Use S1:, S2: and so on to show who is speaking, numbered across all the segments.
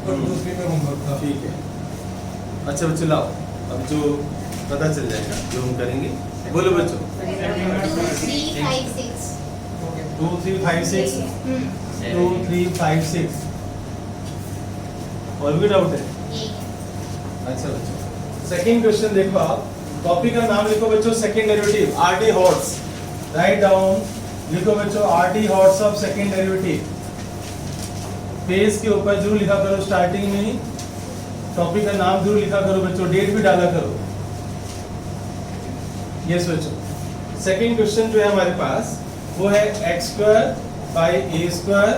S1: पर दूसरी में होमवर्क था।
S2: ठीक है, अच्छा बच्चों लाओ, अब जो पता चल जाएगा जो हम करेंगे। बोलो बच्चों। 2 3 5 6 2 3 5 6 और भी डाउट है? अच्छा बच्चों, सेकंड क्वेश्चन देखो आप, टॉपिक का नाम लिखो बच्चों second derivative, RD horse. Write down, लिखो बच्चों RD horse of second derivative. Page के ऊपर जरूर लिखा करो, स्टार्टिंग में टॉपिक का नाम जरूर लिखा करो बच्चों, डेट भी डाला करो। यस बच्चों, सेकंड क्वेश्चन जो है हमारे पास वो है x square by A square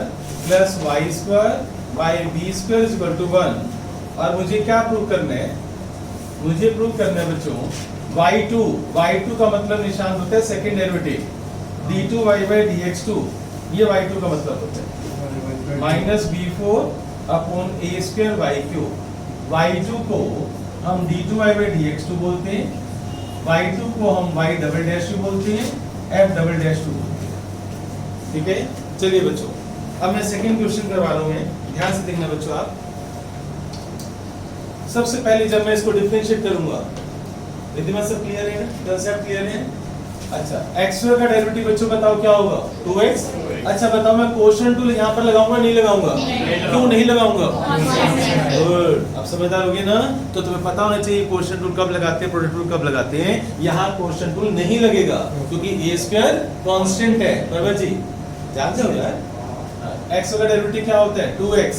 S2: plus y square by b square is equal to 1। और मुझे क्या प्रूव करना है? मुझे प्रूव करना है बच्चों y2 का मतलब निशान होता है second derivative, d2y by dx2, ये y2 का मतलब होता है माइनस b4 अपॉन ए स्क्वायर वाई क्यूब। y2 को हम d2y बाई dx2 बोलते हैं, y2 को हम y डबल डैश टू बोलते हैं, f डबल डैश टू बोलते हैं। ठीक है, चलिए बच्चों अब मैं सेकंड क्वेश्चन करवा रहा हूं, मैं ध्यान से देखना बच्चों आप। सबसे पहले जब मैं इसको डिफरेंशिएट करूंगा, रिदमा सब क्लियर है ना, कंसेप्ट क्लियर है? अच्छा, x स्क्वायर का डेरिवेटिव बच्चों बताओ क्या होगा? 2x। अच्छा बताओ, मैं क्वोशंट टूल यहाँ पर लगाऊंगा नहीं लगाऊंगा? क्यों नहीं लगाऊंगा? गुड, अब समझदार होगे ना। तो तुम्हें पता होना चाहिए क्वोशंट टूल कब लगाते हैं, प्रोडक्ट टूल कब लगाते हैं। यहाँ क्वोशंट टूल नहीं लगेगा क्योंकि a स्क्वायर कांस्टेंट है। बराबर जी, जान जाओ यार। x का डेरिवेटिव क्या होता है? 2x।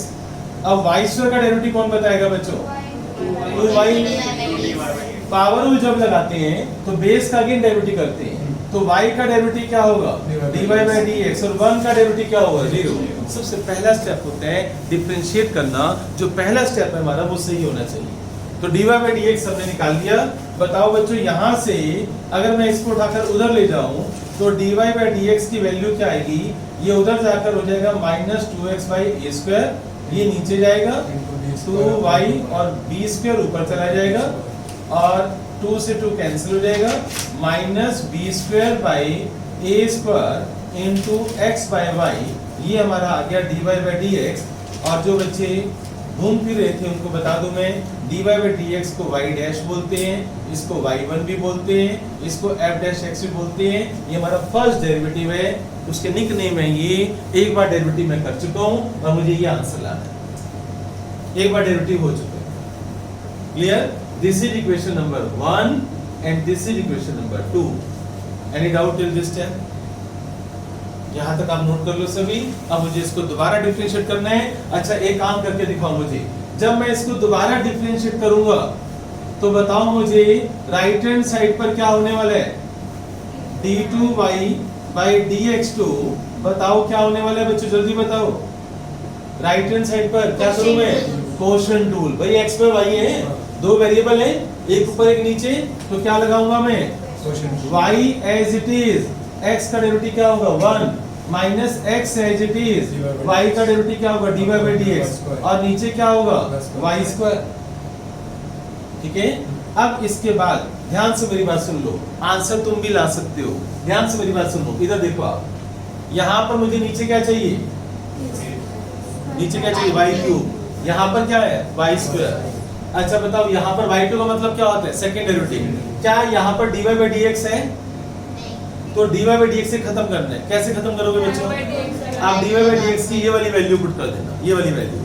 S2: अब y स्क्वायर का डेरिवेटिव कौन बताएगा बच्चों? 2y। पावर रूल जब लगाते हैं तो बेस का अगेन डेरिवेटिव करते हैं, तो y का डेरिवेटिव क्या होगा? dy by dx। और 1 का डेरिवेटिव क्या होगा? 0। सबसे पहला स्टेप होता है डिफरेंशिएट करना, जो पहला स्टेप है हमारा वो सही होना चाहिए। तो dy by dx हमने निकाल दिया। बताओ बच्चों, यहाँ से अगर मैं इसको उठाकर उधर ले जाऊं तो dy by dx की वैल्यू क्या आएगी? ये उधर जाकर हो जाएगा minus 2x by A square, ये नीचे जाएगा 2y और b स्क्वायर ऊपर चला जाएगा और 2 से 2 कैंसिल हो जाएगा, minus B square by A square into x by y, ये हमारा आ गया d y by d x. और जो बच्चे घूम फिर रहे थे उनको बता दूं मैं, d y by d x को वाई डैश बोलते हैं, इसको y1 भी बोलते हैं, इसको f डैश x भी बोलते हैं। ये हमारा फर्स्ट डेरिवेटिव है, उसके निक नेम है ये। एक बार डेरिवेटिव मैं कर चुका हूं और मुझे ये आंसर लाना है। एक बार डेरिवेटिव हो चुका है। Clear? This is equation number 1 and this is equation number 2. Any doubt till this time? यहाँ तक आप नोट कर लो सभी। अब मुझे इसको दोबारा डिफरेंशिएट करना है। अच्छा एक काम करके दिखाओ मुझे, जब मैं इसको दोबारा डिफरेंशिएट करूंगा तो बताओ मुझे राइट हैंड साइड पर क्या होने वाला है? d2y by dx2। बताओ क्या होने वाला है बच्चों, जल्दी बताओ। राइट हैंड साइड पर क्या करूं मैं? Quotient tool. भाई x पर y है, दो वेरिएबल है, एक ऊपर एक नीचे, तो क्या लगाऊंगा मैं? y as it is. x का डेरिवेटिव क्या होगा? 1 minus x as it is. y का डेरिवेटिव क्या होगा? dy by dx। और नीचे क्या होगा? y square. ठीक है, अब इसके बाद ध्यान से मेरी बात सुन लो, आंसर तुम भी ला सकते हो। ध्यान से मेरी बात सुन लो, इधर देखो आप, यहाँ पर मुझे नीचे क्या चाहिए? नीचे क्या चाहिए? y cube. यहाँ पर क्या है? y square. अच्छा बताओ, यहाँ पर y2 का मतलब क्या होता है? Second derivative. क्या यहाँ पर dy by dx है? तो dy by dx से खत्म करना है। कैसे खत्म करोगे बच्चों? आप dy by dx की ये वाली वैल्यू पुट कर देना, ये वाली वैल्यू।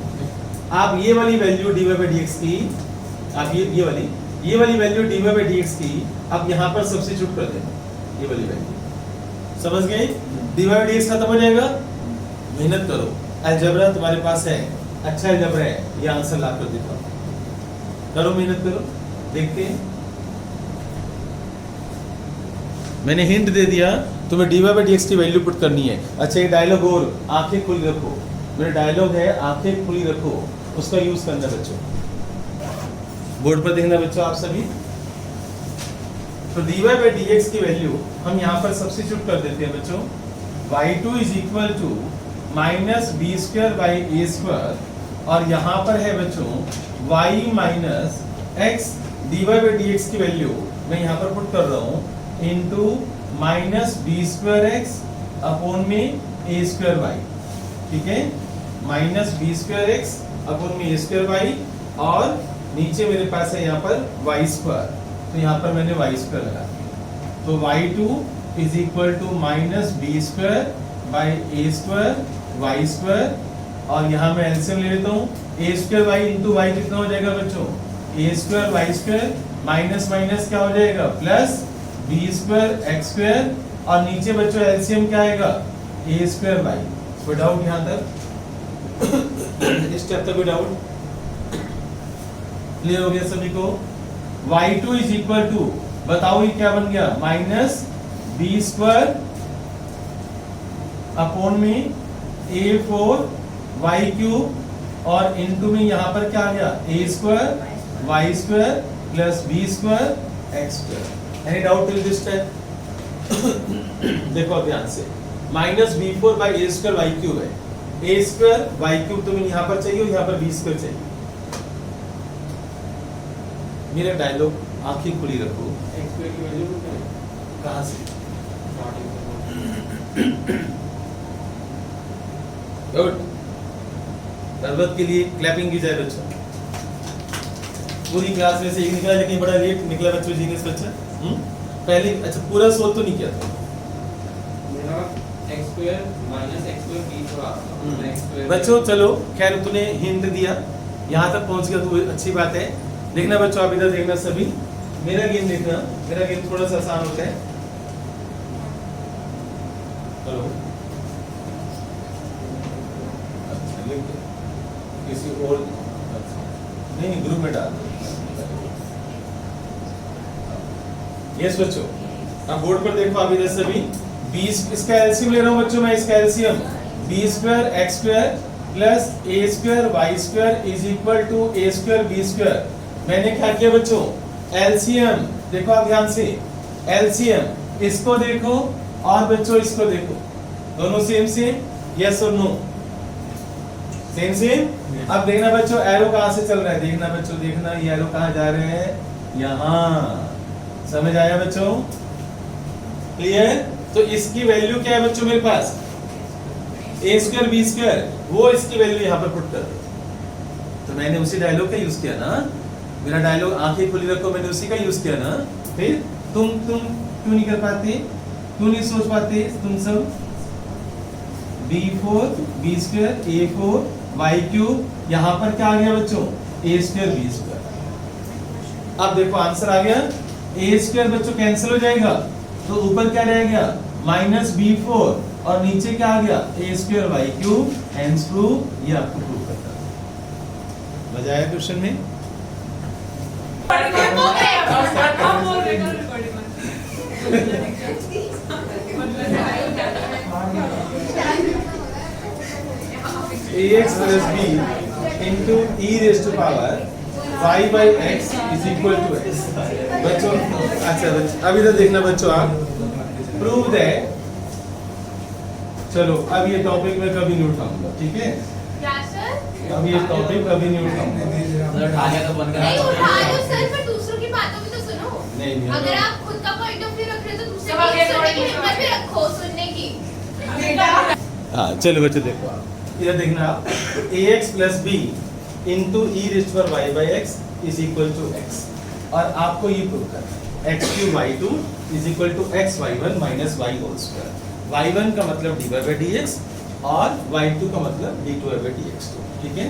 S2: आप ये वाली वैल्यू dy by dx की, आप ये वाली वैल्यू dy by dx की आप यहाँ पर सब्स्टिट्यूट कर देना, ये वाली वैल्यू। समझ गए? dy by dx खत्म हो जाएगा। मेहनत करो, अलजेब्रा तुम्हारे पास है, अच्छा अलजेब्रा है, ये आंसर ला कर दिखाओ। करो, मेहनत करो, देखते हैं। मैंने हिंट दे दिया, तुम्हें dy by dx की वैल्यू पुट करनी है। अच्छा, ये डायलॉग और आंखें खुली रखो, मेरा डायलॉग है आंखें खुली रखो, उसका यूज करना बच्चों। बोर्ड पर देखना बच्चों आप सभी। तो dy by dx की वैल्यू हम यहाँ पर सब्स्टिट्यूट कर देते हैं बच्चों। y2 is equal to minus B square by A square, और यहाँ पर है बच्चों y माइनस x dy by dx की वैल्यू मैं यहाँ पर पुट कर रहा हूँ into minus B square x upon में ए स्क्वायर वाई। ठीक है, minus B square x upon में ए स्क्वायर वाई, और नीचे मेरे पास है यहाँ पर वाई स्क्वायर, तो यहाँ पर मैंने वाई स्क्वायर लगा दिया। तो y2 is equal to minus B square by A square Y square, और यहाँ मैं एलसीएम ले लेता हूँ। A square Y into Y कितना हो जाएगा बच्चों, A square Y square minus minus क्या हो जाएगा plus B square x square, और नीचे बच्चों एलसीएम क्या आएगा ए स्क्वायर वाई। कोई डाउट यहाँ तक? इस स्टेप तक कोई डाउट? क्लियर हो गया सभी को? y2 इज इक्वल टू, बताओ ये क्या बन गया, माइनस बी स्क्वायर अपॉन में a4 वाई क्यूब, और इनटू में यहाँ पर क्या आ गया A square Y square plus B square x square. Any doubt till this time? देखो अब ध्यान से, minus B four by A square Y cube है, ए स्क्वायर वाई क्यूब तुम्हें यहाँ पर चाहिए और यहाँ पर बी स्क्वायर चाहिए। मेरा डायलॉग आंखें खुली रखो,
S1: एक्स स्क्वायर की वैल्यू
S2: कहाँ से? गुड, तरबत के लिए क्लैपिंग की जाए बच्चों। पूरी क्लास में से एक निकला, लेकिन बड़ा लेट निकला बच्चों, जीनियस बच्चा। पहले अच्छा पूरा सोच तो नहीं किया था
S1: मेरा x square minus x square b थोड़ा
S2: बच्चों। चलो खैर तूने हिंट दिया, यहाँ तक पहुँच गया तो अच्छी बात है। देखना बच्चों, आप इधर देखना सभी, मेरा गेम देखना, मेरा गेम थोड़ा सा आसान होता है। हेलो, अच्छा लिख दो किसी और, नहीं ग्रुप में डाल दो। यस बच्चों, अब बोर्ड पर देखो, आप इधर सभी 20, इसका एलसीएम ले रहा हूँ बच्चों मैं, इसका LCM b square x square plus A square Y square is equal to a square b square. मैंने क्या किया बच्चों, एलसीएम देखो आप ध्यान से, एलसीएम इसको देखो और बच्चों इसको देखो, दोनों सेम सेम, यस और नो, सेम सेम। अब देखना बच्चों एरो कहाँ से चल रहा है, देखना बच्चों, देखना ये एरो कहाँ जा रहे हैं, यहाँ। समझ आया बच्चों? क्लियर? तो इसकी वैल्यू क्या है बच्चों मेरे पास, ए स्क्वायर बी स्क्वायर, वो इसकी वैल्यू यहाँ पर पुट कर दो। तो मैंने उसी डायलॉग का यूज किया ना, मेरा डायलॉग आंखें खुली रखो, मैंने उसी का यूज किया ना। फिर तुम क्यों नहीं कर पाते, क्यों नहीं सोच पाते तुम सब? b4 b square a4 y cube, यहाँ पर क्या आ गया बच्चों, a स्क्वायर b स्क्वायर। अब देखो आंसर आ गया, a स्क्वायर बच्चों कैंसिल हो जाएगा, तो ऊपर क्या रह गया माइनस b4, और नीचे क्या आ गया a square y cube. Hence prove, ये आपको प्रूव करता है। मजा आया क्वेश्चन में? ax plus b into e raised to power y by x is equal to x। बच्चों अच्छा बच्चों, अब इधर देखना बच्चों, आप प्रूव दैट, चलो अब ये टॉपिक मैं कभी नहीं उठाऊंगा, ठीक है?
S3: क्या सर?
S2: अब ये टॉपिक कभी नहीं उठाऊंगा।
S1: उठा लिया तो बंद
S3: नहीं उठा लो सर, पर दूसरों की बातों भी तो सुनो।
S2: नहीं
S3: अगर आप खुद का पॉइंट ऑफ व्यू रख रहे हो तो दूसरे की सुनने की हिम्मत भी रखो, सुनने की।
S2: हाँ चलो बच्चों देखो, आप इधर देखना, आप ax plus b into e raised to power y by x is equal to x, और आपको ये प्रूव करना है x cube y2 is equal to x y1 minus y whole square। y1 का मतलब dy by dx और y2 का मतलब d2 by dx, ठीक है?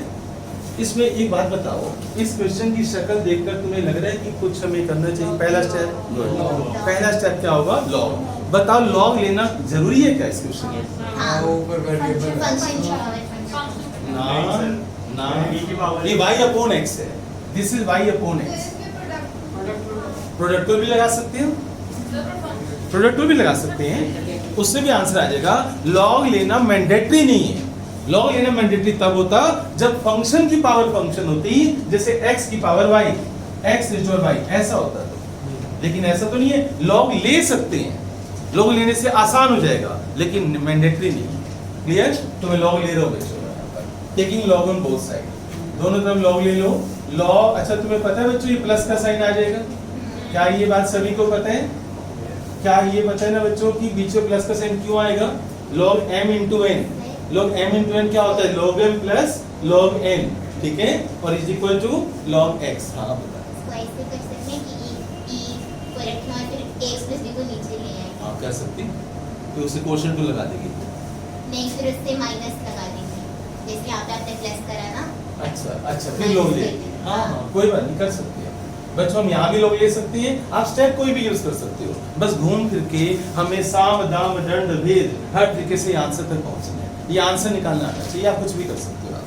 S2: इसमें एक बात बताओ, इस क्वेश्चन की शक्ल देखकर तुम्हें लग रहा है कि कुछ हमें करना चाहिए? पहला स्टेप, पहला स्टेप क्या होगा, लॉग। बताओ लॉग लेना जरूरी है क्या इस क्वेश्चन में? ना, ये y अपॉन x है, this is y upon x। Product को भी लगा सकते हो, प्रोडक्ट को भी लगा सकते हैं, उससे भी आंसर आ जाएगा। लॉग लेना मैंडेटरी नहीं है, लॉग लेना मैंडेटरी तब होता जब फंक्शन की पावर फंक्शन होती, जैसे x की power y, x raise to y, ऐसा होता तो। लेकिन ऐसा तो नहीं है, लॉग ले सकते हैं, लॉग लेने से आसान हो जाएगा, लेकिन मैंडेटरी नहीं। क्लियर? तो मैं लॉग ले रहा हूँ बच्चों, taking log on both side, दोनों तरफ लॉग ले लो। लॉग, अच्छा तुम्हें पता है बच्चों ये प्लस का साइन आ जाएगा, क्या ये बात सभी को पता है? क्या ये पता है ना बच्चों कि बीच में प्लस का साइन क्यों आएगा? Log m into n, log m into n क्या होता है, log m plus log n, ठीक है, और is equal to log x। हाँ बता,
S4: इसको ऐसे कर सकते हैं कि e को रखना है फिर x प्लस b को नीचे ले आए।
S2: आप कर सकती तो उसे क्वोशंट टू लगा देगी।
S4: नहीं फिर उससे माइनस लगा देंगे, जैसे यहाँ पे आपने प्लस करा ना।
S2: अच्छा फिर लोग ले, हाँ हाँ कोई बात नहीं, कर सकते हैं बच्चों, हम यहाँ भी लोग ले सकते हैं, आप स्टेप कोई भी यूज कर सकते हो, बस घूम फिर के हमें साम दाम दंड भेद हर तरीके से आंसर तक पहुंचना है, ये आंसर निकालना आना चाहिए, आप कुछ भी कर सकते हो आप।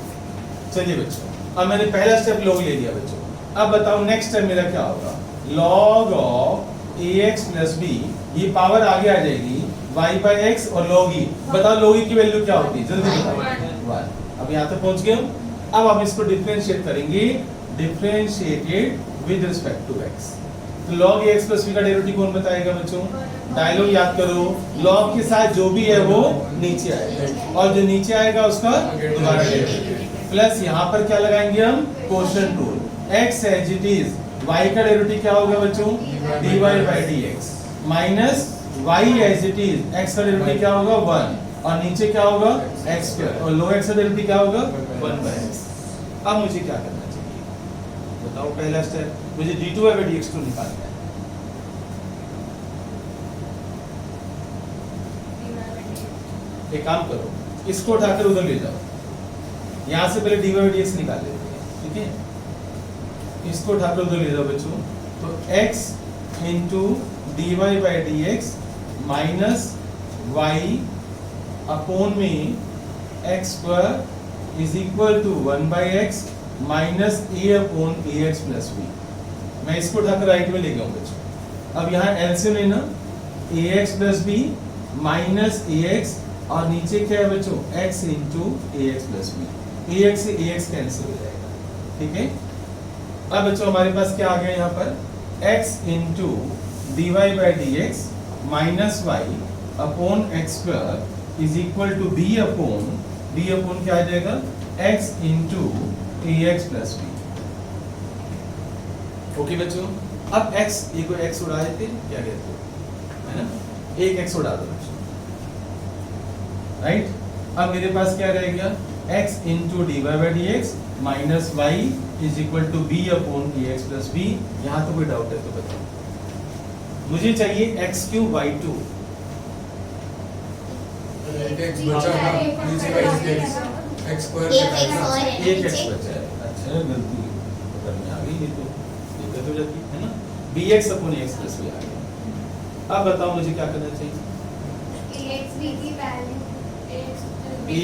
S2: चलिए बच्चों, अब मैंने पहला स्टेप लोग ले लिया बच्चों, अब बताओ नेक्स्ट स्टेप मेरा क्या होगा, log of ax plus b, ये पावर आगे आ जाएगी y बाई x और log e, बताओ log e की वैल्यू क्या होती है, जल्दी बताओ। 1। अब यहाँ तक पहुंच गए हम, अब हम इसको डिफरेंशिएट करेंगे, differentiated with respect to x। तो log ax प्लस b का डेरिवेटिव कौन बताएगा बच्चों, डायलॉग याद करो, log के साथ जो भी है वो नीचे आएगा और जो नीचे आएगा उसका दोबारा डेरिवेटिव, प्लस यहाँ पर क्या लगाएंगे हम, quotient rule, x as it is, y का डेरिवेटिव क्या होगा बच्चों, dy by dx, minus y as it is, x का डेरिवेटिव क्या होगा 1 और नीचे क्या होगा x स्क्वायर और log x का डेरिवेटिव क्या होगा 1 बाई x। अब मुझे क्या करना चाहिए बताओ, पहला स्टेप मुझे d2 बाई dx2 निकालना है। एक काम करो, इसको उठाकर उधर ले जाओ, यहाँ से पहले dy बाई dx निकाल लेते हैं, ठीक है, इसको उठाकर उधर ले जाओ बच्चों, तो x into dy by dx minus y upon में x square is equal to 1 by x minus a upon ax plus b। मैं इसको उठाकर राइट में ले गया हूँ बच्चों, अब यहाँ एलसीएम लेना, ax plus b minus ax और नीचे क्या है बच्चों, x into ax plus b, ax से ax कैंसिल हो जाएगा, ठीक है। अब बच्चों हमारे पास क्या आ गया यहाँ पर, x into dy by dx minus y upon x square is equal to b upon क्या आ जाएगा, x into ax plus b। Okay बच्चों, अब x, ये को x उड़ा देते हैं, क्या कहते हो, है ना, एक x उड़ा दो बच्चों, राइट। अब मेरे पास क्या रह गया, x into dy by dx minus y is equal to b upon ax plus b। यहाँ तो कोई डाउट है तो बताओ, मुझे चाहिए x क्यूब y2,
S5: x बचा ना, नीचे का x स्क्वायर
S4: एक x और है ना
S2: एक x
S4: नीचे।
S2: बचा है, अच्छा गलती पकड़ में आ गई, ये तो दिक्कत हो जाती है ना, bx upon ax plus b आ गया। अब बताओ मुझे क्या करना चाहिए,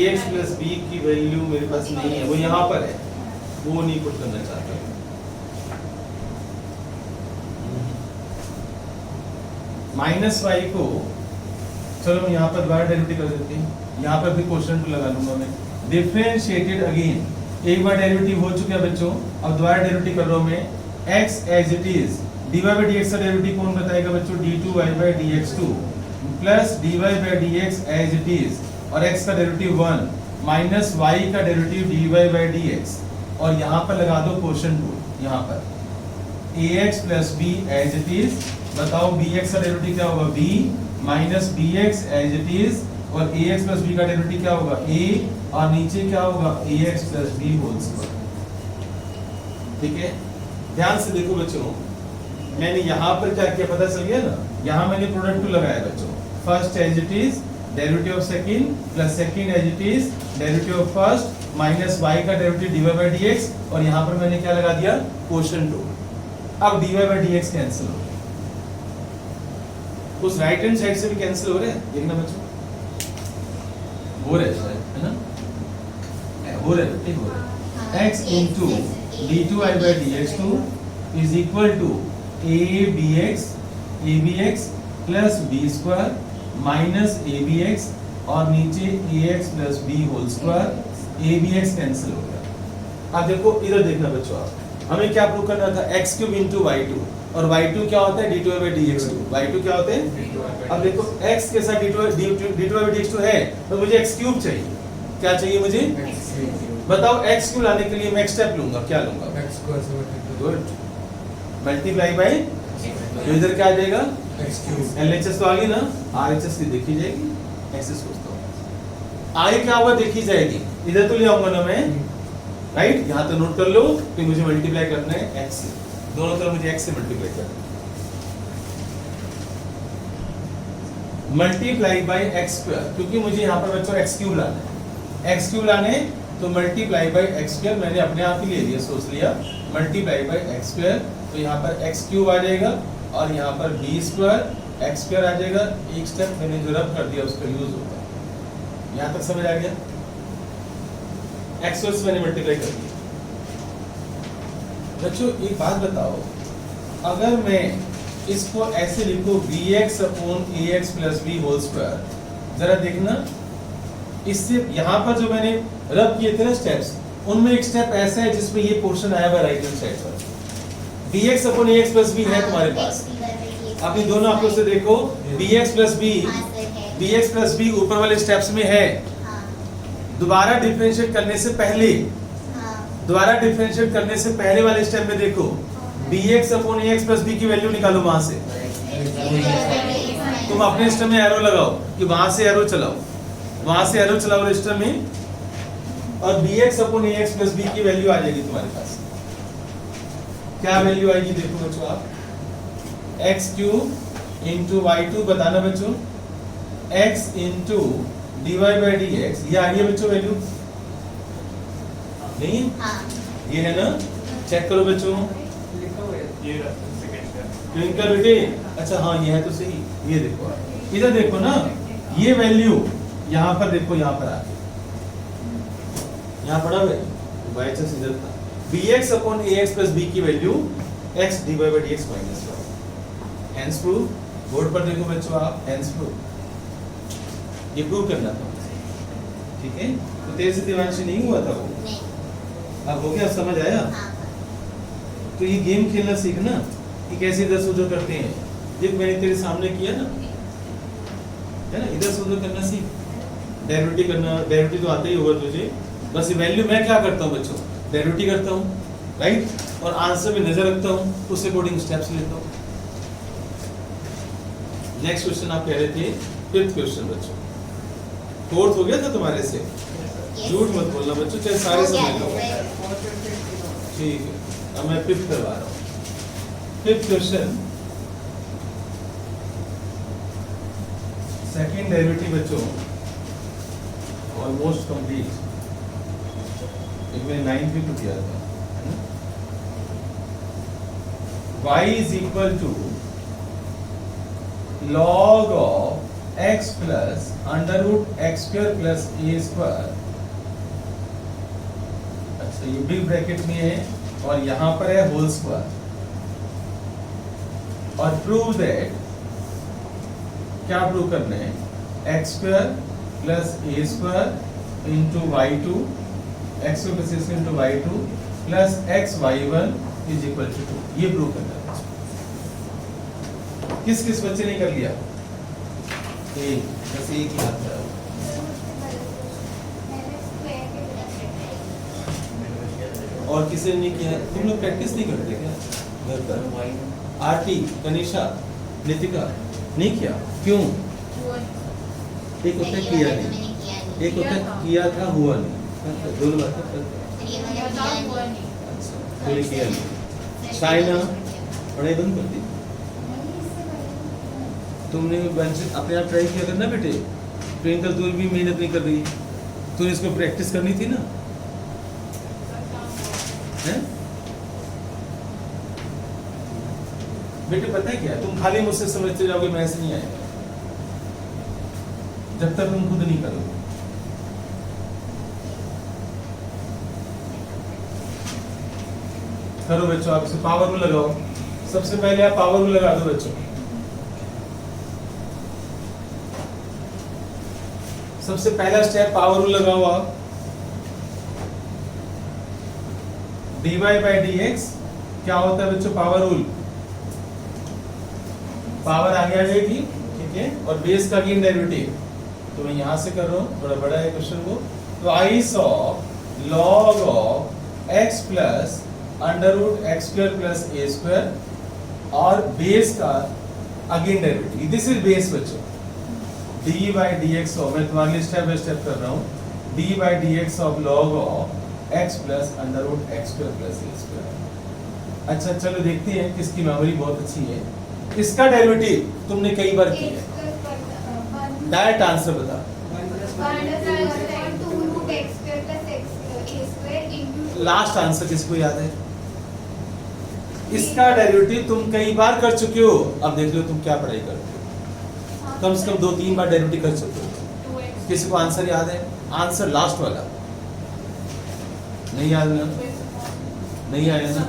S2: ax प्लस b की वैल्यू मेरे पास नहीं है, वो यहाँ पर है, वो नहीं पुट करना चाहता हूँ। माइनस y को चलो मैं यहाँ पर दोबारा डेरिवेटिव कर देते हैं, यहाँ पर भी क्वेश्चन लगा लूंगा मैं, डिफरेंशिएटेड अगेन, एक बार डेरिवेटिव हो चुका है बच्चों, अब दोबारा डेरिवेटिव कर रहा हूँ मैं, x as it is, dy by dx का डेरिवेटिव कौन बताएगा बच्चों, d2y by dx2 plus dy by dx as it is और x का डेरिवेटिव 1 माइनस y का डेरिवेटिव dy बाई dx और यहाँ पर लगा दो क्वोशंट रूल, यहाँ पर ax plus b as it is, बताओ bx का डेरिवेटिव क्या होगा, b minus bx as it is और ax प्लस b का डेरिवेटिव क्या होगा, a और नीचे क्या होगा, ax plus b whole square, ठीक है। ध्यान से देखो बच्चों, मैंने यहाँ पर क्या किया पता चल गया ना, यहाँ मैंने प्रोडक्ट टू लगाया बच्चों, first as it is derivative of second plus second as it is derivative of first minus y का डेरिवेटिव dy बाई dx और यहाँ पर मैंने क्या लगा दिया, क्वोशंट रूल। अब dy बाई dx कैंसिल हो गया, उस राइट हैंड साइड से भी कैंसिल हो रहे हैं, देखना बच्चों, हो रहे हैं है ना, हो रहे हैं, ठीक हो रहे हैं, x इंटू d2y by dx2 is equal to abx plus b square minus abx और नीचे ax plus b whole square, abx cancel हो गया। अब देखो इधर देखना बच्चों, आप हमें क्या प्रूव करना था, x क्यूब इंटू y2 और y2 क्या होता है, d2y बाई dx2, y2 क्या होते हैं, अब देखो x के साथ d2y बाई dx2 है तो मुझे x क्यूब चाहिए, क्या चाहिए मुझे, बताओ x क्यूब लाने के लिए मैं स्टेप लूंगा, क्या लूंगा,
S5: x स्क्वायर से मल्टीप्लाई,
S2: गुड, मल्टीप्लाई बाय, तो इधर क्या आ जाएगा,
S5: x क्यूब,
S2: LHS तो आ गई ना, RHS की देखी जाएगी, ऐसे सोचता हूँ, आगे क्या होगा देखी जाएगी, इधर तो ले आऊंगा ना मैं, राइट, यहाँ तो नोट कर लो कि मुझे मल्टीप्लाई करना है x से, दोनों तरफ मुझे x से मल्टीप्लाई करना है। मल्टीप्लाई बाय एक्स स्क्वायर, क्योंकि मुझे यहाँ पर बच्चों एक्स क्यूब लाना है, एक्स क्यूब लाने तो मल्टीप्लाई बाय एक्स स्क्वायर मैंने अपने आप ही ले लिया, सोच लिया मल्टीप्लाई बाय एक्स स्क्वायर, तो यहाँ पर एक्स क्यूब आ जाएगा और यहाँ पर बी स्क्वायर एक्स स्क्वायर आ जाएगा। एक स्टेप मैंने जो रब कर दिया उसका यूज होगा। यहाँ तक समझ आ गया? एक्स से मैंने मल्टीप्लाई कर दिया। बच्चों एक बात बताओ, अगर मैं इसको ऐसे लिखो bx upon ax plus b whole square, जरा देखना इससे यहाँ पर जो मैंने रब किए थे ना स्टेप्स, उनमें एक स्टेप ऐसा है जिसमें ये पोर्शन आया हुआ राइट हैंड साइड पर, bx upon ax plus b है तुम्हारे पास। आप इन दोनों आंखों से देखो, bx प्लस b ऊपर वाले स्टेप्स में है। दोबारा डिफरेंशिएट करने से पहले, दोबारा डिफरेंशिएट करने से पहले वाले स्टेप में देखो, bx upon ax plus b की वैल्यू निकालो वहां से। तुम अपने सिस्टम में एरो लगाओ कि वहां से एरो चलाओ, वहां से एरो चलाओ रजिस्टर में, और bx upon ax plus b की वैल्यू आ जाएगी तुम्हारे पास। क्या वैल्यू आएगी देखो बच्चों आप, x क्यूब इंटू y2, बताना बच्चों, x into dy by dx, ये आ रही है बच्चों वैल्यू, नहीं ये है ना? चेक करो बच्चों, ट्विंकल बेटे, अच्छा हाँ ये है तो सही, ये देखो इधर देखो ना, ये वैल्यू यहाँ पर देखो, यहाँ पर आ गई, यहाँ पड़ा हुआ है बाई चांस इधर था, bx upon ax plus b की value x dy by dx minus 1। Hence prove, board पर देखो बच्चों आप, हेंस प्रूव, ये प्रूव करना था, ठीक है? तो तेरे से दिवांशी नहीं हुआ था वो, अब हो गया, समझ आया? तो ये गेम खेलना सीखना कि कैसे इधर से उधर करते हैं, देख मैंने तेरे सामने किया ना, है ना? इधर से उधर करना सीख, डेरिवेटिव करना, डेरिवेटिव तो आता ही होगा तुझे, बस ये वैल्यू मैं क्या करता हूँ बच्चों, डेरिवेटिव करता हूँ, राइट, और आंसर में नजर रखता हूँ, उस अकॉर्डिंग स्टेप्स लेता हूँ। नेक्स्ट क्वेश्चन आप कह रहे थे, फिफ्थ क्वेश्चन बच्चों, फोर्थ हो गया था तुम्हारे से, झूठ मत बोलना बच्चों, चाहे सारे समझ लो, ठीक है? अब मैं फिफ्थ करवा रहा हूँ। फिफ्थ क्वेश्चन, सेकेंड डेरिवेटिव बच्चों ऑलमोस्ट कंप्लीट, एक मैंने 9 भी तो किया था, है ना? y is equal to log of x plus under root x square plus A square, अच्छा ये बिग ब्रैकेट में है और यहाँ पर है होल स्क्वायर, और प्रूव दैट, क्या प्रूव करना है, x square plus A square into y two, x square plus A square into y two plus x y one is equal to 2, ये प्रूव करना है। किस किस बच्चे ने कर लिया? एक, बस एक ही हाथ है। और किसी ने नहीं किया? तुम लोग प्रैक्टिस नहीं करते क्या घर पर? आरती, कनिशा, नितिका नहीं किया, क्यों? एक होता है किया नहीं, एक होता है किया था हुआ नहीं, दोनों बातें करते। अच्छा, तो किया नहीं। चाइना पढ़ाई बंद कर दी, तुमने अपने आप ट्राई किया करना बेटे, ट्विंकल तू भी मेहनत नहीं कर रही, तूने इसको प्रैक्टिस करनी थी ना, है? बेटे पता है क्या, तुम खाली मुझसे समझते जाओगे, मैं ऐसे नहीं आएगा जब तक तुम खुद नहीं करोगे। करो बच्चों, आप इसे पावर रूल लगाओ, सबसे पहले आप पावर रूल लगा दो बच्चों, सबसे पहला स्टेप पावर रूल लगाओ आप, dy बाई dx क्या होता है बच्चों, पावर रूल, पावर आगे आ जाएगी, ठीक है? और बेस का अगेन डेरिवेटिव, तो मैं यहां से कर रहा हूं, थोड़ा बड़ा है क्वेश्चन को, तो i of log of x plus under root x square plus A square, और बेस का again derivative, this is base बच्चों, dy बाई dx ऑफ, मैं तुम्हारे लिए स्टेप बाय स्टेप कर रहा हूं, dy by dx of log of x plus under root x square plus A square. अच्छा चलो देखते हैं किसकी मेमोरी बहुत अच्छी है। इसका डेरिवेटिव तुमने कई बार किया है, डायरेक्ट आंसर बता। लास्ट आंसर किसको याद है? इसका डेरिवेटिव तुम कई बार कर चुके हो। अब देख लो तुम क्या पढ़ाई करते हो, कम से कम 2-3 बार डेरिवेटिव कर चुके हो। किसी को आंसर याद है? आंसर लास्ट वाला नहीं याद ना? नहीं आया ना?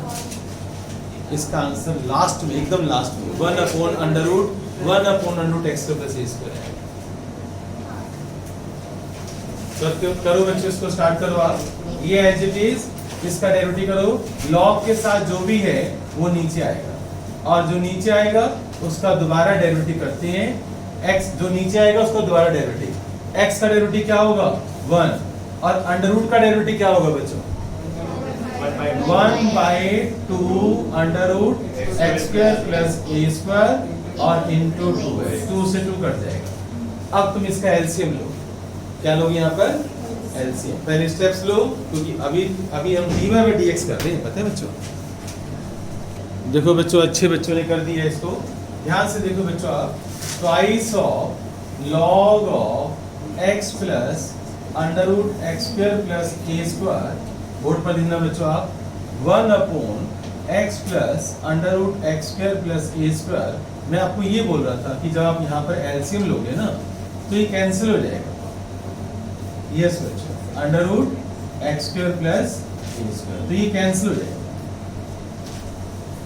S2: इसका आंसर लास्ट में, एकदम लास्ट में 1/√1/√x² प्लस ए स्क्वायर है। करो बच्चों, इसको स्टार्ट करो आप। ये एज इट इज, इसका डेरिवेटिव करो। लॉग के साथ जो भी है वो नीचे आएगा, और जो नीचे आएगा उसका दोबारा डेरिवेटिव करते हैं। x जो नीचे आएगा उसका दोबारा डेरिवेटिव। x का डेरिवेटिव क्या होगा? 1, और अंडर रूट का डेरिवेटिव क्या होगा बच्चों? 1/2 under root x square plus ए स्क्वायर और इंटू 2 से 2 कट जाएगा। अब तुम इसका एलसीएम लो। क्या लोगे यहाँ पर? एलसीएम। पहले स्टेप्स लो, क्योंकि अभी हम dy/dx कर रहे हैं, पता है बच्चों? देखो बच्चों, अच्छे बच्चों ने कर दिया इसको। ध्यान से देखो बच्चों, आप twice of log of x plus under root x square plus A square, board पर लिखना बच्चों आप, 1/x plus under root x square plus ए स्क्वायर। मैं आपको ये बोल रहा था कि जब आप यहाँ पर एलसीएम लोगे ना तो ये कैंसिल हो जाएगा। यस बच्चों, under root x square plus ए स्क्वायर, तो ये कैंसिल हो जाएगा।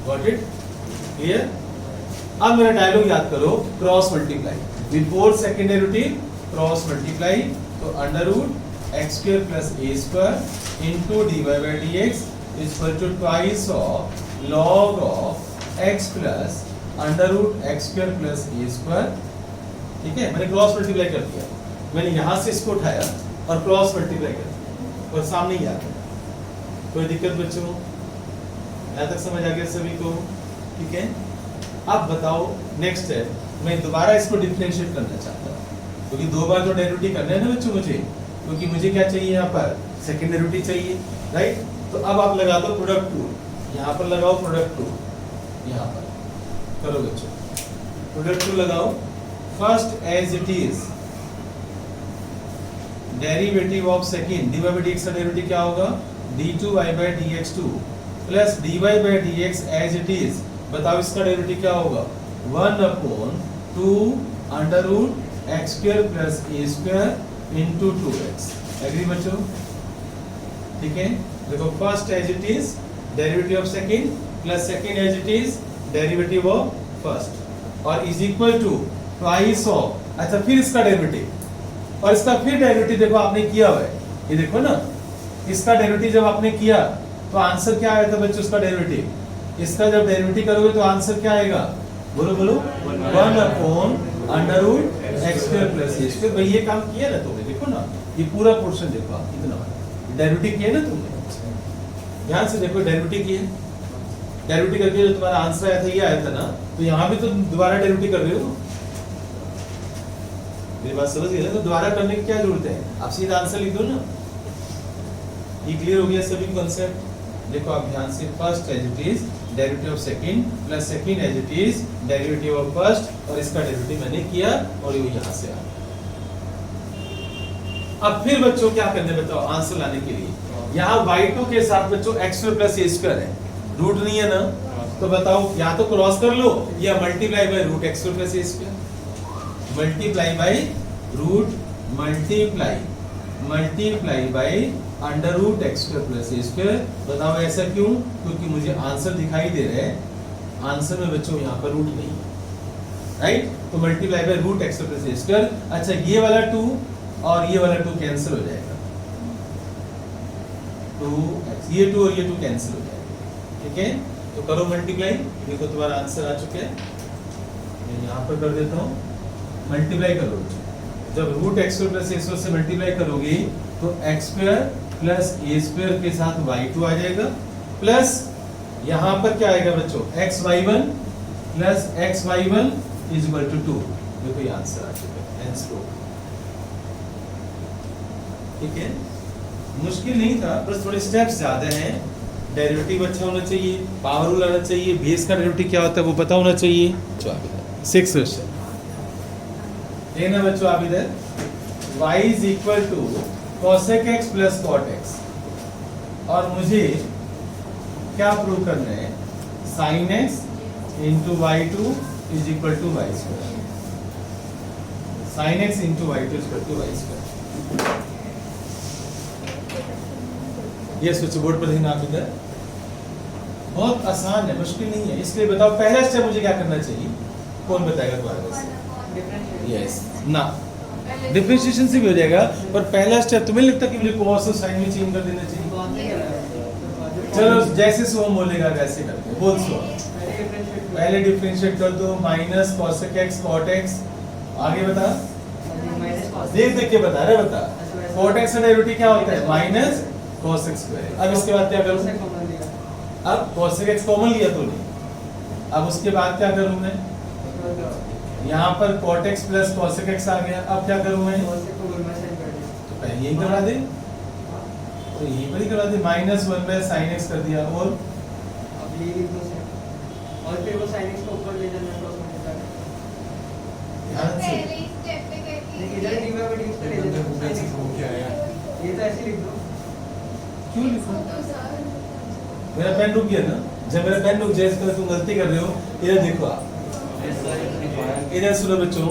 S2: Got it? क्लियर? अब मेरा डायलॉग याद करो, cross multiply with both second derivative, cross multiply. तो under root x square plus A square into dy/dx is equal to twice of log of x plus under root x square plus A square. ठीक है, मैंने cross multiply कर दिया। मैंने यहां से इसको उठाया और क्रॉस मल्टीप्लाई कर दिया, और सामने ही आ गया। कोई दिक्कत बच्चों? यहाँ तक समझ आ गया सभी को? ठीक है। अब बताओ नेक्स्ट स्टेप, मैं दोबारा इसको डिफरेंशिएट करना चाहता हूँ, क्योंकि 2 बार तो डेरिवेटिव करना है ना बच्चों मुझे, क्योंकि मुझे क्या चाहिए यहाँ पर? सेकंड डेरिवेटिव चाहिए, राइट? तो अब आप लगा दो प्रोडक्ट टूल। यहाँ पर लगाओ प्रोडक्ट टूल, यहाँ पर करो बच्चों, प्रोडक्ट टूल लगाओ। First as it is derivative of second, dy/dx का डेरिवेटिव क्या होगा? d2y/dx2 plus dy/dx as it is. बताओ इसका डेरिवेटिव क्या होगा? 1/2 under root x square plus ए स्क्वायर इनटू 2x। एग्री बच्चों? ठीक है। देखो, first as it is derivative of second plus second as it is derivative of first, और is equal to twice of. अच्छा, फिर इसका डेरिवेटिव, और इसका फिर डेरिवेटिव देखो आपने किया हुआ है, ये देखो ना, इसका डेरिवेटिव जब आपने किया तो आंसर क्या आया था बच्चों? इसका डेरिवेटिव, इसका जब डेरिवेटिव करोगे तो आंसर क्या आएगा? बोलो बोलो, 1/√x² प्लस ए स्क्वायर। भाई ये काम किया ना तुमने, देखो ना, ये पूरा पोर्शन देखो आप, कितना डेरिवेटिव किया ना तुमने। ध्यान से देखो, डेरिवेटिव किया, डेरिवेटिव करके जो तुम्हारा आंसर आया था ये आया था ना, तो यहाँ भी तो दोबारा डेरिवेटिव कर रहे हो। मेरी बात समझ गए ना? तो दोबारा करने की क्या जरूरत है? आप सीधा आंसर लिख दो ना। ये क्लियर हो गया सभी कॉन्सेप्ट? देखो आप ध्यान से, first as it is derivative of second plus second as it is derivative of first, और इसका डेरिवेटिव मैंने किया और ये यहाँ से आ गया। अब फिर बच्चों क्या करने बताओ आंसर लाने के लिए? यहाँ y2 के साथ बच्चों x2 प्लस a स्क्वायर है, रूट नहीं है ना, तो बताओ या तो क्रॉस कर लो या multiply by root x2 plus a square. Multiply by root multiply by under root x square plus A square. बताओ ऐसा क्यों? क्योंकि मुझे आंसर दिखाई दे रहा है, आंसर में बच्चों यहाँ पर रूट नहीं, राइट? तो multiply by root x square plus A square. अच्छा, ये वाला 2 और ये वाला 2 कैंसिल हो जाएगा, 2x, ये 2 और ये 2 कैंसिल हो जाएगा। ठीक है, तो करो मल्टीप्लाई। देखो तुम्हारा आंसर आ चुका है, मैं यहाँ पर कर देता हूँ, मल्टीप्लाई करो। जब रूट एक्स स्क्वायर प्लस ए स्क्वायर से मल्टीप्लाई करोगे तो एक्स स्क्वायर प्लस ए स्क्वायर के साथ y2 आ जाएगा, प्लस यहाँ पर क्या आएगा बच्चों? xy1 plus xy1 is equal to 2। देखो ये आंसर आ चुका है, आंसर। ठीक है, मुश्किल नहीं था, बस थोड़े स्टेप्स ज्यादा हैं। डेरिवेटिव अच्छा होना चाहिए, पावर रूल आना चाहिए, बेस का डेरिवेटिव क्या होता है वो पता होना चाहिए। तो आप इधर 6 क्वेश्चन देखना बच्चों, आप इधर y is equal to cosec x plus cot x, और मुझे क्या प्रूव करना है, sin x into y2 is equal to y square, sin x into y2 is equal to y square. ये स्विच बोर्ड पर देखना आप इधर, बहुत आसान है, मुश्किल नहीं है। इसलिए बताओ पहला स्टेप मुझे क्या करना चाहिए, कौन बताएगा तुम्हारे पास? यस ना, डिफरेंशिएशन से भी हो जाएगा, पर पहला स्टेप तुम्हें लगता कि मुझे cos और sin में चेंज कर देना चाहिए? चलो जैसे सोम बोलेगा वैसे कर दो, बोल सो पहले डिफरेंशिएट कर दो, minus cosec x cot x, आगे बता, देख देख के बता रहे, बता cot x का डेरिवेटिव क्या होता है, माइनस cos x स्क्वायर। अब इसके बाद क्या करूं, अब cosec x कॉमन लिया तूने, अब उसके बाद क्या करूं मैं, यहाँ पर cot x plus cosec x आ गया, अब क्या करूं मैं, तो पहले यही करा दे, तो यही पर ही करा दे, माइनस 1 बाय sin x कर दिया, और
S6: अब ये लिख दो और फिर वो sin x को ऊपर ले जाना क्रॉस मल्टीप्लाई,
S2: ध्यान से
S3: पहले ही स्टेप पे करके
S6: इधर dy by dx पे ले जाना sin x को,
S5: क्या है?
S6: ये तो ऐसे लिख दो।
S2: क्यों लिखूं,
S3: तो सर
S2: मेरा पेन रुक गया ना, जब मेरा पेन रुक जाए इसका तुम गलती कर रहे हो। इधर देखो आप, इधर सुनो बच्चों,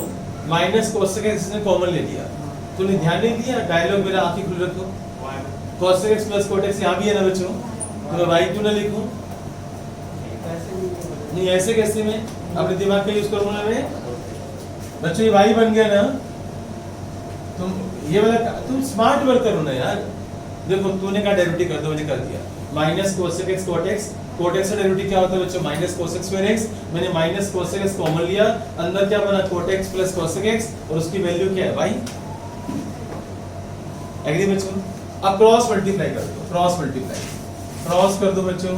S2: माइनस cosec x ने कॉमन ले लिया, तूने ध्यान नहीं दिया, डायलॉग मेरा आंखें खुल रखो, cosec x plus cot x यहाँ भी है ना बच्चों, तो मैं y क्यों ना लिखूं,
S6: ऐसे लिख दो।
S2: नहीं ऐसे कैसे मैं अपने दिमाग का यूज करूंगा मैं, बच्चों ये y बन गया ना, तुम ये वाला तुम स्मार्ट वर्क करो ना यार। देखो तूने कहा डेरिवेटिव कर दो, मैंने कर दिया, minus cosec x cot x, cot x का डेरिवेटिव क्या होता है बच्चों, माइनस cosec स्क्वायर x, मैंने माइनस cosec x कॉमन लिया, अंदर क्या बना cot x plus cosec x, और उसकी वैल्यू क्या है y। एग्री बच्चों, अब क्रॉस मल्टीप्लाई कर दो, क्रॉस मल्टीप्लाई, क्रॉस कर दो बच्चों,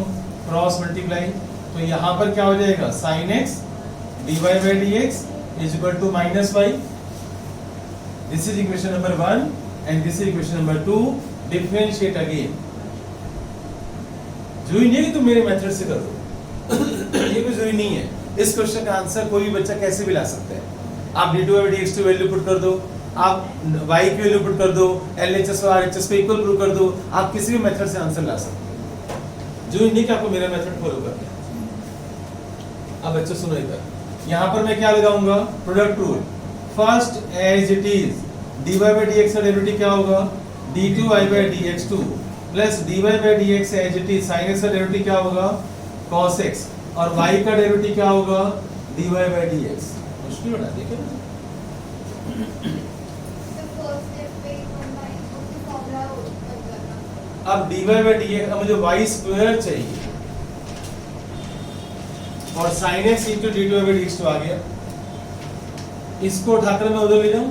S2: क्रॉस मल्टीप्लाई, तो यहाँ पर क्या हो जाएगा, sin x dy by dx is equal to minus y, this is equation number 1 and this is equation number 2, differentiate again। जरूरी नहीं है कि तुम मेरे मेथड से कर दो, ये कोई जरूरी नहीं है, इस क्वेश्चन का आंसर कोई भी बच्चा कैसे भी ला सकता है। आप d2 by dx की वैल्यू पुट कर दो, आप y की वैल्यू पुट कर दो, LHS और RHS पे इक्वल प्रूव कर दो, आप किसी भी मेथड से आंसर ला सकते हो, जरूरी नहीं कि आपको मेरा मेथड फॉलो करना है। अब बच्चों सुनो इधर, यहाँ पर मैं क्या लगाऊंगा, product rule, first as it is dy by dx का डेरिवेटिव क्या होगा, d2y by dx2 plus dy by dx as it is, sin x का डेरिवेटिव क्या होगा, cos x, और y का डेरिवेटिव क्या होगा, dy by dx। मुश्किल बना दिया क्या,
S3: तो फर्स्ट स्टेप पे कंबाइन उसकी फॉर्मूला यूज करना।
S2: अब dy by dx, अब मुझे y स्क्वायर चाहिए, और sin x into d2 by dx2 आ गया, इसको उठाकर मैं उधर ले जाऊं,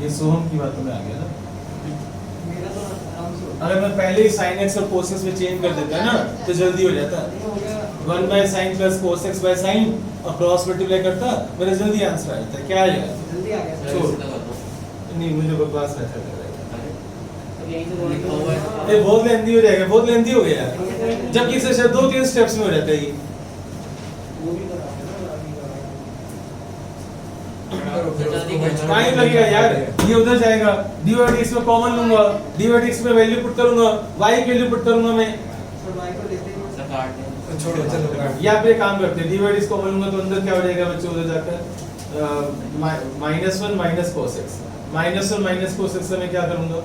S2: ये सोहम की बातों में आ गया ना।
S6: मेरा तो आराम से होता
S2: अगर मैं पहले ही sin x और cos x में चेंज कर देता ना तो जल्दी हो जाता,
S6: है। हो गया
S2: 1 by sin plus cos x by sin और क्रॉस मल्टीप्लाई करता, मेरा जल्दी आंसर आ जाता। क्या आ जाएगा,
S6: जल्दी आ गया
S2: छोड़।
S6: सर।
S2: नहीं मुझे बकवास मेथड लग रहा है,
S6: अब यहीं से लिखा हुआ है।
S2: ये बहुत लेंथी हो जाएगा, बहुत लेंथी हो गया यार, जबकि इसे शायद 2-3 स्टेप्स में हो जाता है ये।
S6: वो भी करा है ना, अभी करा है।
S2: टाइम लगेगा यार, ये उधर जाएगा, dy by dx में कॉमन लूंगा, dy by dx में वैल्यू पुट करूंगा, y की वैल्यू पुट करूंगा मैं,
S6: सर y को लेते हैं
S1: सब काट दे,
S5: छोड़ो चलो काट।
S2: या फिर काम करते हैं, dy by dx कॉमन लूंगा तो अंदर क्या हो जाएगा बच्चों, उधर जाकर -1 minus cos x, -1 minus cos x से मैं क्या करूंगा,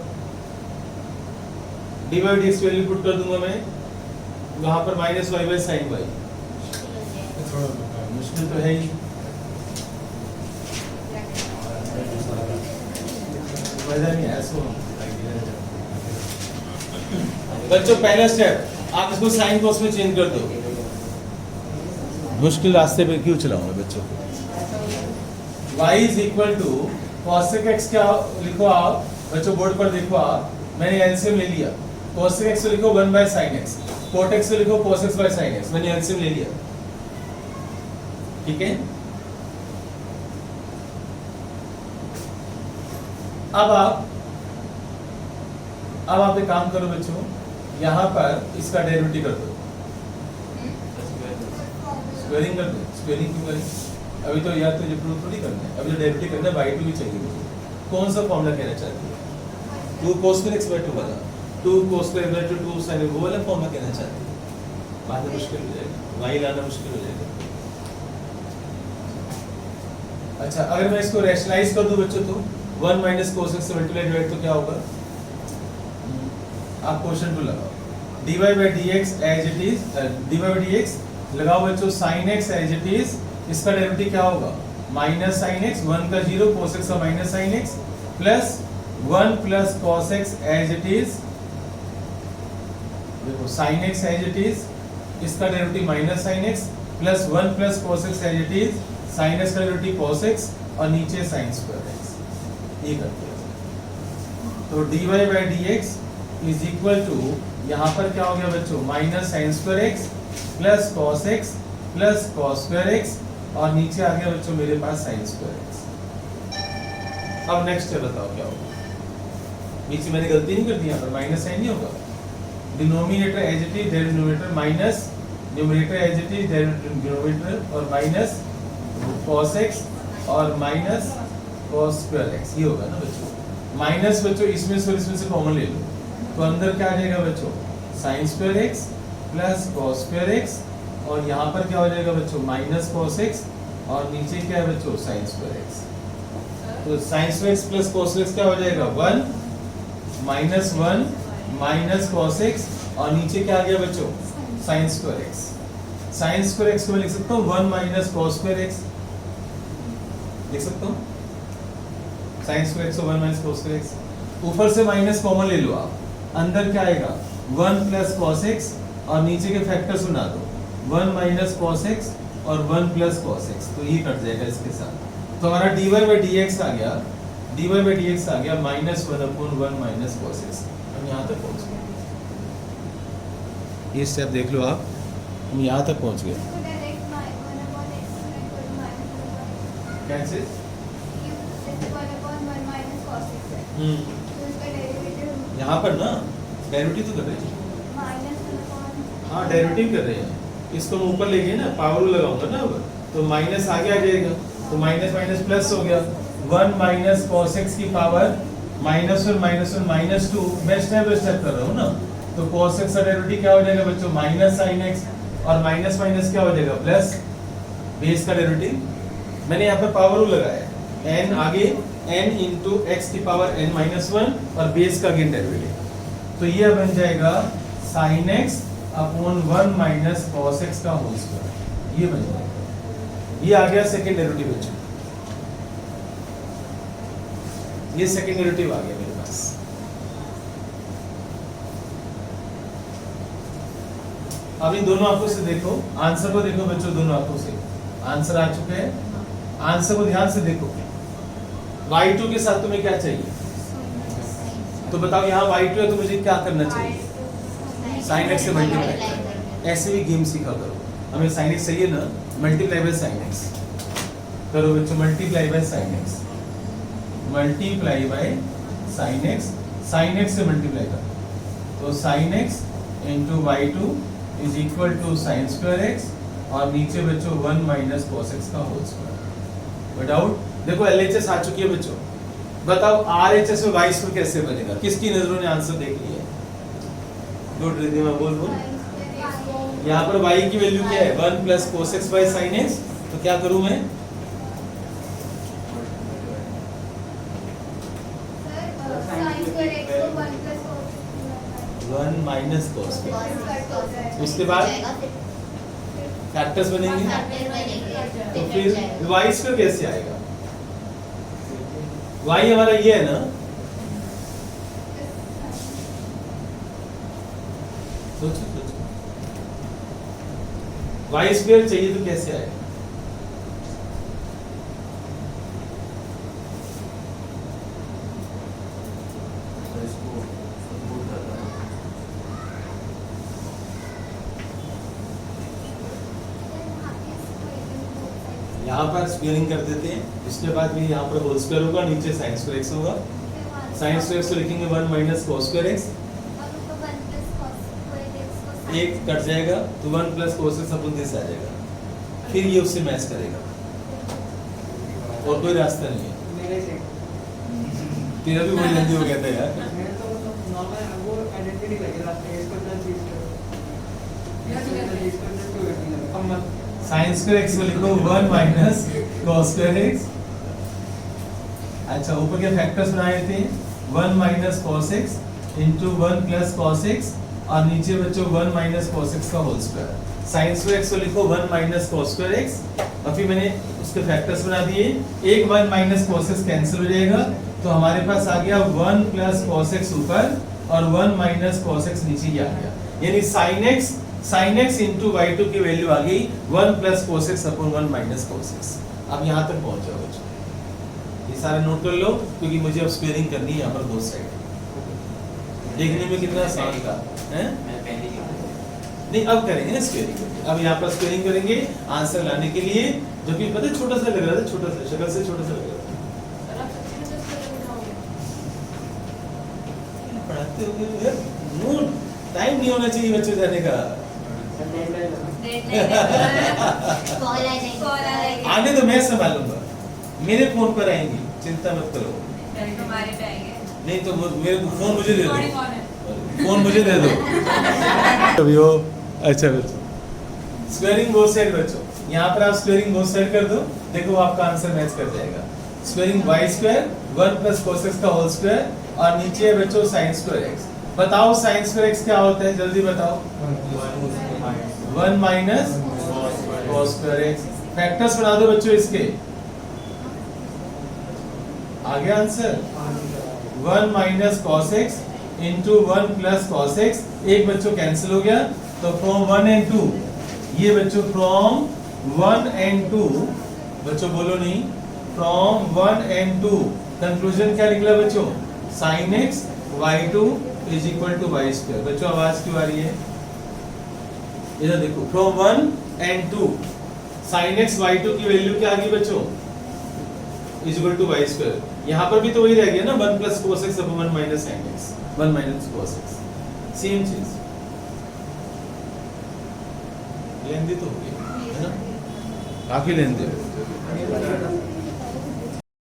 S2: dy by dx value put कर दूंगा मैं, वहां पर -y by sin y। मुश्किल तो है ही, वजह नहीं है सो। बच्चों पहला स्टेप, आप इसको साइन कॉस में चेंज कर दो, मुश्किल रास्ते पे क्यों चलाऊंगा बच्चों को। y is equal to cosec x, क्या लिखो आप बच्चों, बोर्ड पर देखो आप, मैंने एलसीएम ले लिया, cosec x को लिखो 1 by sin x, cot x को लिखो cos x by sin x, मैंने एलसीएम ले लिया, ठीक है। अब आप अब आप एक काम करो बच्चों, यहाँ पर इसका डेरिवेटिव कर दो, स्क्वायरिंग कर दो। स्क्वायरिंग क्यों करें? अभी तो यार तुझे प्रूव थोड़ी करना है, अभी तो डेरिवेटिव करना है, बाई टू भी चाहिए मुझे। कौन सा फॉर्मूला कहना चाहती है? 2 cos square x by 2 वाला, 2 cos square x by 2 sin, वो वाला फॉर्मूला कहना चाहती है। बाद में मुश्किल हो जाएगा, वाई लाना मुश्किल हो जाएगा। अच्छा, अगर मैं इसको रैशनलाइज कर दूं बच्चों, तो 1 माइनस cos x से मल्टीप्लाई डिवाइड तो क्या होगा? आप क्वेश्चन टू लगाओ, dy by dx as it is, dy by dx लगाओ बच्चों, sin x as it is, इसका डेरिवेटिव क्या होगा? माइनस sin x, 1 का 0, cos x का minus sin x, plus 1 plus cos x as it is, देखो sin x as it is, इसका derivative minus sin x, plus 1 plus cos x as it is, sin x का derivative cos x, और नीचे sin square x, ये करते हैं। तो dy by dx is equal to, यहाँ पर क्या हो गया बच्चों? Minus sin square x plus cos x plus cos square x, और नीचे आ गया बच्चों मेरे पास sin स्क्वायर x। अब नेक्स्ट है, बताओ क्या होगा? बीच में मैंने गलती नहीं कर दी, यहाँ पर माइनस साइन नहीं होगा। Denominator as it is, denominator minus numerator as it is, denominator, और माइनस cos x और माइनस cos स्क्वायर x, ये होगा ना बच्चों। माइनस बच्चों इसमें से कॉमन ले लो, तो अंदर क्या आ जाएगा बच्चों? sin square x plus cos square x, और यहाँ पर क्या हो जाएगा बच्चों? माइनस cos x, और नीचे क्या है बच्चों? sin square x। तो sin square x plus cos x क्या हो जाएगा? 1 माइनस 1 माइनस cos x, और नीचे क्या आ गया बच्चों? sin square x। sin square x को मैं लिख सकता हूँ 1 माइनस cos स्क्वायर x, लिख सकता हूँ sin स्क्वायर x को 1 माइनस cos स्क्वायर x। ऊपर से माइनस कॉमन ले लो आप, अंदर क्या आएगा? 1 प्लस cos x, और नीचे के फैक्टर सुना दो, 1 माइनस cos x और 1 प्लस cos x, तो ये कट जाएगा इसके साथ। तो हमारा dy by dx आ गया, dy by dx आ गया माइनस 1/1 माइनस cos x। हम यहाँ तक पहुँच गए, ये स्टेप देख लो आप, हम यहाँ तक पहुँच गए।
S3: इसको डायरेक्ट 1/x
S2: कैसे?
S3: तो इसका डेरिवेटिव
S2: यहाँ पर ना डेरिवेटिव तो कर रहे हैं,
S3: -1/,
S2: हाँ डेरिवेटिव कर रहे हैं, इसको हम ऊपर ले गए ना, पावर लगाऊंगा ना अब, तो माइनस आगे आ जाएगा, तो माइनस माइनस प्लस हो गया, 1 माइनस cos x की पावर -1 -2, मैं स्टेप बाय स्टेप कर रहा हूँ ना। तो cos x का डेरिवेटिव क्या हो जाएगा बच्चों? माइनस sin x, और माइनस माइनस क्या हो जाएगा? प्लस, बेस का डेरिवेटिव मैंने यहाँ पर पावर लगाया है, n आगे n इंटू एक्स की पावर n-1, और बेस का अगेन डेरिवेटिव, तो ये बन जाएगा sin x upon 1 minus cos x का होल स्क्वायर, ये बन जाएगा। ये आ गया सेकंड डेरिवेटिव बच्चों, ये सेकंड डेरिवेटिव आ गया मेरे पास। अब इन दोनों आंखों से देखो, आंसर को देखो बच्चों, दोनों आंखों से आंसर आ चुके हैं। आंसर को ध्यान से देखो, y2 के साथ तुम्हें क्या चाहिए? तो बताओ यहाँ y2 है तो मुझे क्या करना चाहिए? sin x से मल्टीप्लाई। ऐसे भी गेम सीखा करो, हमें sin x चाहिए ना, मल्टीप्लाई बाय sin x करो बच्चों, multiply by sin x, multiply by sin x, sin x से मल्टीप्लाई करो, तो sin x into y2 is equal to sin square x, और नीचे बच्चों 1 माइनस cos x का होल स्क्वायर। विदाउट देखो LHS आ चुकी है बच्चों, बताओ RHS में y स्क्वायर कैसे बनेगा? किसकी नजरों ने आंसर देख लिया है? गुड रिद्धिमा, बोल बोल। यहाँ पर y की वैल्यू क्या है? 1 plus cos x by sin x, तो क्या करूं मैं?
S3: sin x को
S2: 1 माइनस cos x, उसके बाद फैक्टर्स बनेंगे, तो फिर y स्क्वायर कैसे आएगा? y हमारा ये है ना, सोचो सोचो, y स्क्वायर चाहिए तो कैसे आएगा? यहाँ पर स्क्वायरिंग कर देते हैं, इसके बाद भी यहाँ पर होल स्क्वायर होगा, नीचे sin स्क्वायर x होगा, साइन स्क्वायर एक्स तो लिखेंगे 1 माइनस cos स्क्वायर एक्स,
S3: और ऊपर 1 प्लस cos स्क्वायर x को sin
S2: एक कट जाएगा तो 1 प्लस cos एक्स अपन दिस आ जाएगा, फिर ये उससे मैच करेगा और कोई रास्ता नहीं है।
S6: मेरे से
S2: तेरा भी बहुत जल्दी हो गया था यार।
S6: मैं तो मतलब नॉर्मल वो आइडेंटिटी लगेगा a square plus b square
S2: sine square x को लिखो 1 माइनस cos स्क्वायर एक्स। अच्छा ऊपर के फैक्टर्स बनाए थे 1 minus cos x into 1 plus cos x और नीचे बच्चों 1 माइनस cos x का whole square. Sine square x को लिखो 1 माइनस cos स्क्वायर x और फिर मैंने उसके फैक्टर्स बना दिए, एक 1 माइनस cos x कैंसिल हो जाएगा तो हमारे पास आ गया 1 प्लस cos x ऊपर और 1 माइनस cos x नीचे ही आ गया, यानी sin x इंटू y2 की वैल्यू आ गई 1 plus cos x upon 1 minus cos x। अब यहाँ तक पहुँच जाओ बच्चों, ये सारा नोट कर लो क्योंकि मुझे अब स्क्वेयरिंग करनी है यहाँ पर बोथ साइड। देखने में कितना आसान था हैं? नहीं अब करेंगे ना स्क्वेयरिंग, अब यहाँ पर स्क्वेयरिंग करेंगे आंसर लाने के लिए, जो कि पता है छोटा सा लग रहा था, छोटा सा शक्ल से छोटा सा लग रहा था। पढ़ाते हो यार, नोट टाइम नहीं होना चाहिए बच्चों जाने का।
S4: कॉल आ जाएगी।
S2: आने तो मैं संभालूंगा, मेरे फोन पर आएंगी, चिंता मत करो।
S3: तुम्हारे पे आएंगे।
S2: नहीं तो मेरे फोन मुझे दे दो, फोन मुझे दे दो। अभी वो अच्छा बच्चों स्क्वेयरिंग बोथ साइड बच्चों, यहाँ पर आप स्क्वेयरिंग बोथ साइड कर दो, देखो आपका आंसर मैच कर जाएगा। Squaring y square 1 plus cos x का होल स्क्वायर और नीचे है बच्चों sin स्क्वायर x। बताओ sin स्क्वायर x क्या होता है, जल्दी बताओ। 1 minus cos square x। Factors बना दो बच्चों इसके, आ गया answer 1 minus cos x into 1 plus cos x, एक बच्चों कैंसिल हो गया तो फ्रॉम 1 एंड 2, ये बच्चों फ्रॉम 1 एंड 2, बच्चों बोलो नहीं, फ्रॉम 1 एंड 2 कंक्लूजन क्या निकला बच्चों, sin x y2 is equal to y square. बच्चों आवाज क्यों आ रही है, इधर देखो, from 1 and 2 sin x y2 की वैल्यू क्या आ गई बच्चों, is equal to y square. यहाँ पर भी तो वही रह गया ना 1 plus cos x upon 1 minus sin x, 1 minus cos x, same चीज। लेंदी तो हो गई है ना, काफी लेंदी हो